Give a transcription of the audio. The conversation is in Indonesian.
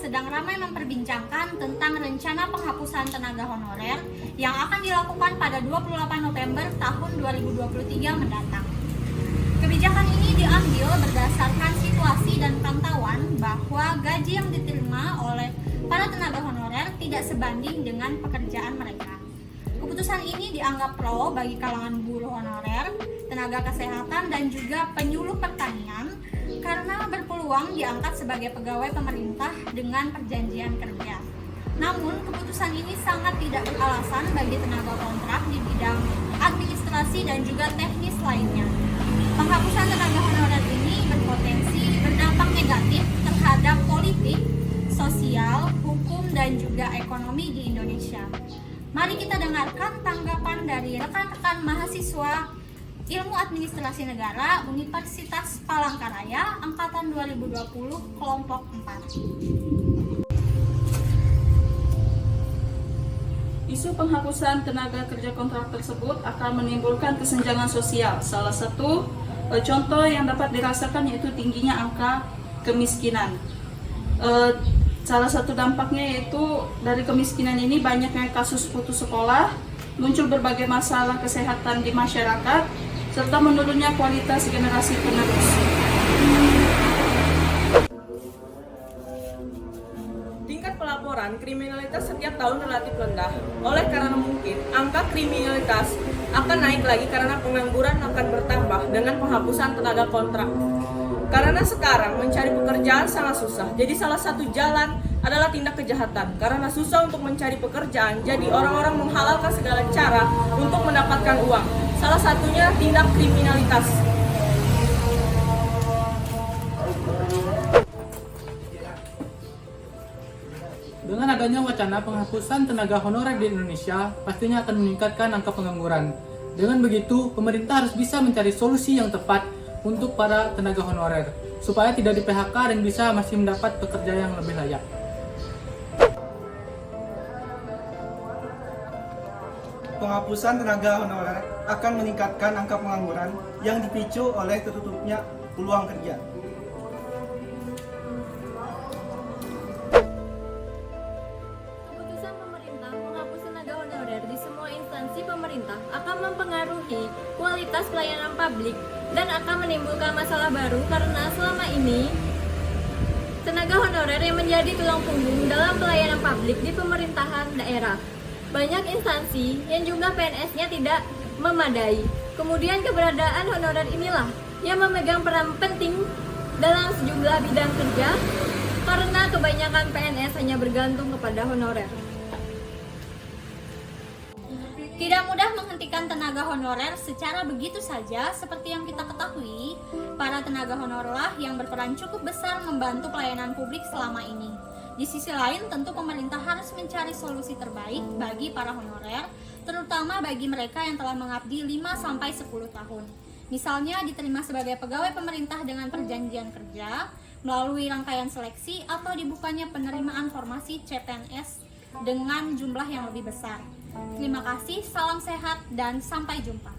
sedang ramai memperbincangkan tentang rencana penghapusan tenaga honorer yang akan dilakukan pada 28 November tahun 2023 mendatang. Kebijakan ini diambil berdasarkan situasi dan pantauan bahwa gaji yang diterima oleh para tenaga honorer tidak sebanding dengan pekerjaan mereka. Keputusan ini dianggap pro bagi kalangan buruh honorer, tenaga kesehatan, dan juga penyuluh pertanian karena berpeluang diangkat sebagai pegawai pemerintah dengan perjanjian kerja. Namun, keputusan ini sangat tidak beralasan bagi tenaga kontrak di bidang administrasi dan juga teknis lainnya. Penghapusan tenaga honorer ini berpotensi berdampak negatif terhadap politik, sosial, hukum, dan juga ekonomi di Indonesia. Mari kita dengarkan tanggapan dari rekan-rekan mahasiswa Ilmu Administrasi Negara Universitas Palangkaraya Angkatan 2020 Kelompok 4. Isu penghapusan tenaga kerja kontrak tersebut akan menimbulkan kesenjangan sosial. Salah satu contoh yang dapat dirasakan yaitu tingginya angka kemiskinan. Salah satu dampaknya yaitu dari kemiskinan ini banyaknya kasus putus sekolah, muncul berbagai masalah kesehatan di masyarakat, serta menurunnya kualitas generasi penerus. Tingkat pelaporan kriminalitas setiap tahun relatif rendah. Oleh karena mungkin angka kriminalitas akan naik lagi karena pengangguran akan bertambah dengan penghapusan tenaga kontrak. Karena sekarang mencari pekerjaan sangat susah, jadi salah satu jalan adalah tindak kejahatan. Karena susah untuk mencari pekerjaan, jadi orang-orang menghalalkan segala cara untuk mendapatkan uang. Salah satunya tindak kriminalitas. Dengan adanya wacana penghapusan tenaga honorer di Indonesia, pastinya akan meningkatkan angka pengangguran. Dengan begitu, pemerintah harus bisa mencari solusi yang tepat untuk para tenaga honorer, supaya tidak di-PHK dan bisa masih mendapat pekerja yang lebih layak. Penghapusan tenaga honorer akan meningkatkan angka pengangguran yang dipicu oleh tertutupnya peluang kerja. Keputusan pemerintah menghapus tenaga honorer di semua instansi pemerintah akan mempengaruhi kualitas pelayanan publik dan akan menimbulkan masalah baru karena selama ini tenaga honorer yang menjadi tulang punggung dalam pelayanan publik di pemerintahan daerah. Banyak instansi yang jumlah PNS-nya tidak memadai. Kemudian keberadaan honorer inilah yang memegang peran penting dalam sejumlah bidang kerja karena kebanyakan PNS hanya bergantung kepada honorer. Tidak mudah menghentikan tenaga honorer secara begitu saja. Seperti yang kita ketahui, para tenaga honorerlah yang berperan cukup besar membantu pelayanan publik selama ini. Di sisi lain, tentu pemerintah harus mencari solusi terbaik bagi para honorer, terutama bagi mereka yang telah mengabdi 5-10 tahun. Misalnya diterima sebagai pegawai pemerintah dengan perjanjian kerja, melalui rangkaian seleksi, atau dibukanya penerimaan formasi CPNS dengan jumlah yang lebih besar. Terima kasih, salam sehat, dan sampai jumpa.